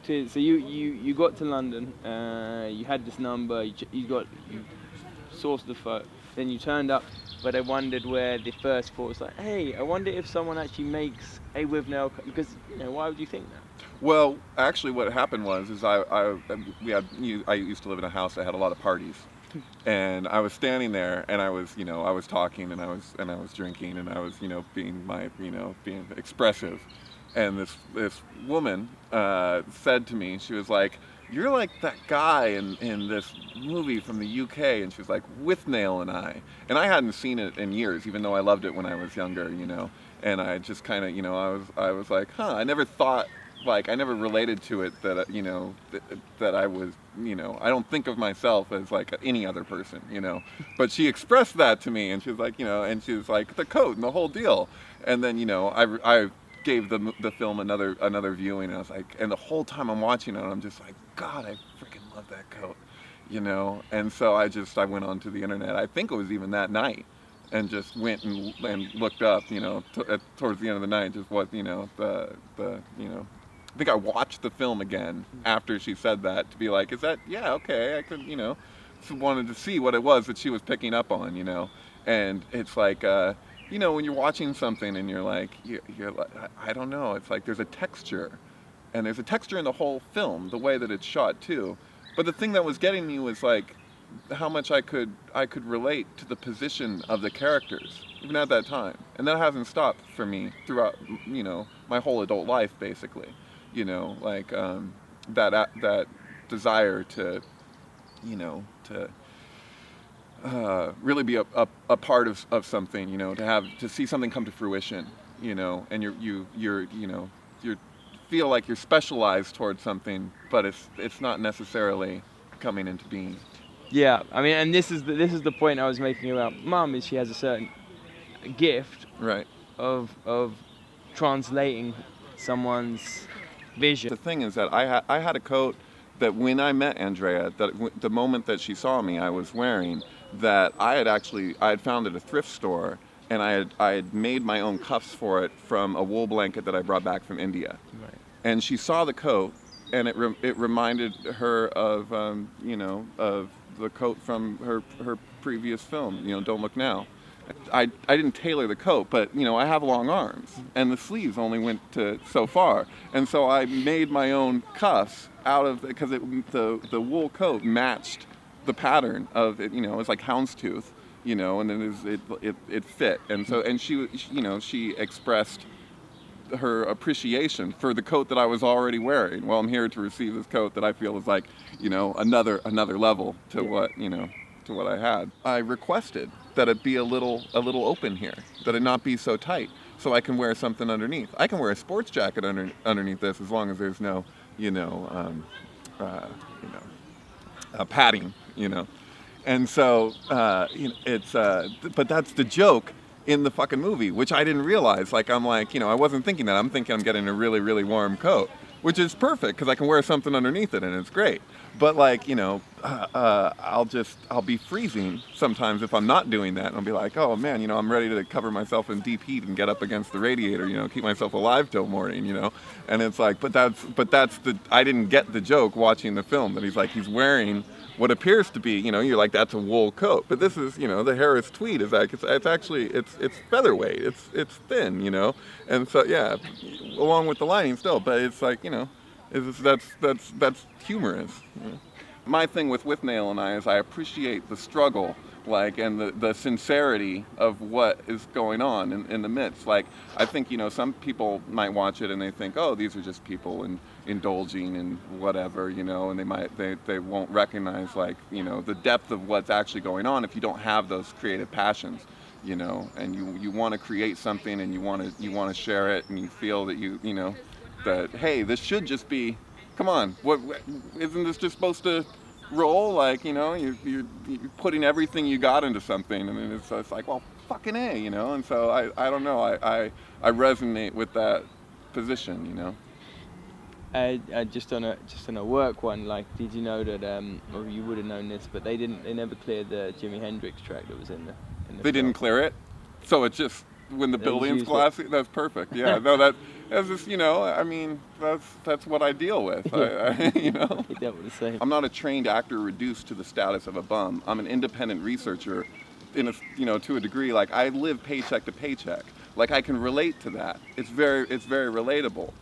So you got to London. You had this number. You sourced the photo. Then you turned up, but I wondered where the first thought was like, hey, I wonder if someone actually makes a with nail because why would you think that? Well, actually, what happened was I used to live in a house that had a lot of parties, and I was standing there, and I was talking, and I was drinking, and I was being expressive, and this woman said to me, she was like, "You're like that guy in this movie from the UK," and she was like, "Withnail and I," and I hadn't seen it in years, even though I loved it when I was younger, and I just kind of, I was like, huh, I never thought, like, I never related to it that, that I was, I don't think of myself as like any other person, but she expressed that to me, and she was like, and she was like, the coat and the whole deal, and then, I gave the film another viewing, and I was like, and the whole time I'm watching it, I'm just like, God, I freaking love that coat, and so I went onto the internet, I think it was even that night, and just went and looked up, towards the end of the night, just what, I think I watched the film again after she said that to be like, is that, yeah, okay, I could, just wanted to see what it was that she was picking up on, and it's like, when you're watching something and you're like, I don't know, it's like there's a texture, and there's a texture in the whole film, the way that it's shot too, but the thing that was getting me was like, how much I could relate to the position of the characters, even at that time, and that hasn't stopped for me throughout, my whole adult life, basically. Like that desire to, to really be a part of something, to see something come to fruition, and you feel like you're specialized towards something, but it's not necessarily coming into being. Yeah, I mean, and this is the point I was making about Mum, is she has a certain gift, right, of translating someone's vision. The thing is that I had a coat that when I met Andrea, the moment that she saw me, I was wearing, that I had found at a thrift store, and I had made my own cuffs for it from a wool blanket that I brought back from India. Right. And she saw the coat, and it reminded her of of the coat from her previous film, Don't Look Now. I didn't tailor the coat, but I have long arms, and the sleeves only went to so far, and so I made my own cuffs out of because the wool coat matched the pattern of it. It was like houndstooth, and then it fit, and so she expressed her appreciation for the coat that I was already wearing. Well, I'm here to receive this coat that I feel is like another level to what I had. I requested that it be a little open here, that it not be so tight, so I can wear something underneath. I can wear a sports jacket underneath this as long as there's no, padding, And so, it's, but that's the joke in the fucking movie, which I didn't realize. Like, I'm like, I wasn't thinking that. I'm thinking I'm getting a really, really warm coat, which is perfect because I can wear something underneath it and it's great. But like, I'll be freezing sometimes if I'm not doing that. And I'll be like, oh man, I'm ready to cover myself in deep heat and get up against the radiator, keep myself alive till morning, And it's like, I didn't get the joke watching the film that he's wearing what appears to be, you're like, that's a wool coat. But this is, the Harris tweed is like, it's actually, it's featherweight, it's thin, And so, yeah, along with the lining still, but it's like, that's humorous. My thing with Withnail and I is I appreciate the struggle, like, and the sincerity of what is going on in the midst. Like, I think, some people might watch it and they think, oh, these are just people indulging in whatever, and they won't recognize, like, the depth of what's actually going on if you don't have those creative passions, and you want to create something and you want to share it, and you feel that that, hey, this should just be, come on, what isn't this just supposed to roll? Like, you're putting everything you got into something, and it's like, well, fucking A, And so I don't know, I resonate with that position, Just on a work one, like, did you know that? Or you would have known this, but they never cleared the Jimi Hendrix track that was in the. They didn't clear it, so it just. When the building's glassy, that's perfect. Yeah, no, As this, I mean, that's what I deal with. He dealt with the same. I'm not a trained actor reduced to the status of a bum. I'm an independent researcher, to a degree. Like, I live paycheck to paycheck. Like, I can relate to that. It's very relatable,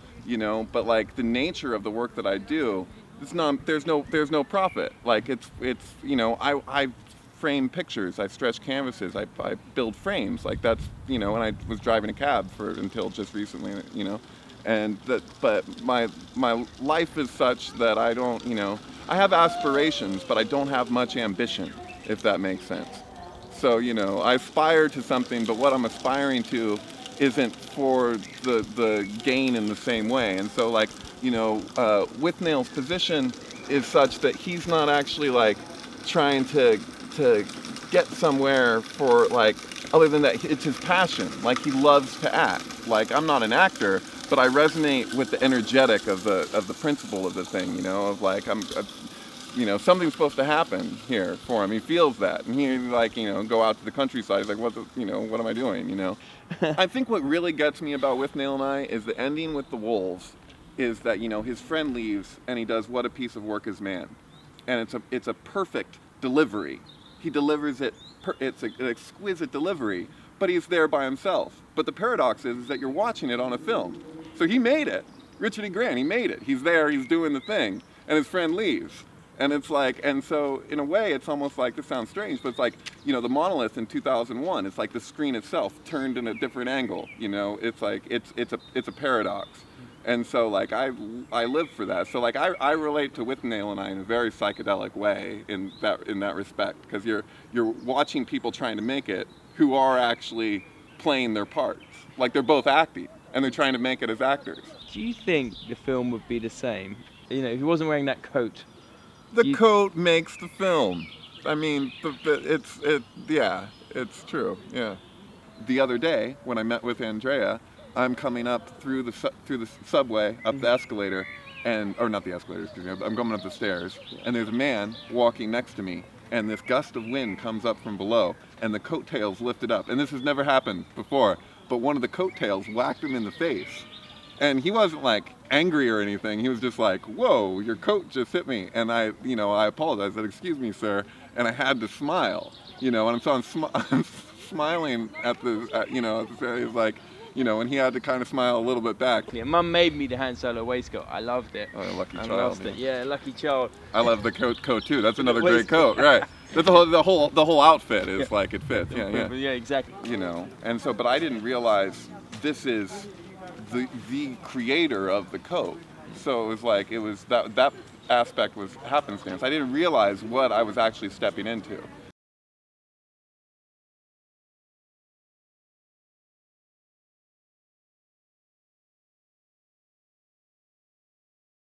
But like the nature of the work that I do, it's not. There's no profit. Like, I frame pictures. I stretch canvases. I build frames. Like, that's and I was driving a cab until just recently, but my life is such that I don't, I have aspirations, but I don't have much ambition, if that makes sense. So, I aspire to something, but what I'm aspiring to isn't for the gain in the same way. And so, like, Withnail's position is such that he's not actually like trying to get somewhere for, like, other than that it's his passion. Like, he loves to act. Like, I'm not an actor, but I resonate with the energetic of the principle of the thing, of like, something's supposed to happen here for him. He feels that, and he, like, go out to the countryside. He's like, what am I doing, I think what really gets me about Withnail and I is the ending with the wolves, is that, his friend leaves and he does "What a Piece of Work is Man," and it's a perfect delivery. He delivers it. It's an exquisite delivery, but he's there by himself. But the paradox is that you're watching it on a film. So he made it. Richard E. Grant, he made it. He's there. He's doing the thing, and his friend leaves. And it's like, and so in a way, it's almost like, this sounds strange, but it's like, the Monolith in 2001. It's like the screen itself turned in a different angle. It's like it's a paradox. And so, like, I live for that. So, like, I relate to Withnail and I in a very psychedelic way in that respect, because you're watching people trying to make it who are actually playing their parts. Like, they're both acting and they're trying to make it as actors. Do you think the film would be the same? If he wasn't wearing that coat. The coat makes the film. I mean, it's true. Yeah. The other day when I met with Andrea, I'm coming up through the subway, up the escalator, or not the escalator, excuse me, I'm going up the stairs, and there's a man walking next to me, and this gust of wind comes up from below, and the coattails lifted up. And this has never happened before, but one of the coattails whacked him in the face. And he wasn't, like, angry or anything. He was just like, "Whoa, your coat just hit me." And I apologized. I said, "Excuse me, sir." And I had to smile, and I'm smiling at it's like, and he had to kind of smile a little bit back. Yeah, Mum made me the Han Solo waistcoat. I loved it. Oh, lucky I child. loved it. Yeah, lucky child. I love the coat too. That's another great coat, right? That's the whole outfit is like it fits. Yeah. Yeah, exactly. And so, but I didn't realize this is the creator of the coat. So it was that aspect was happenstance. I didn't realize what I was actually stepping into.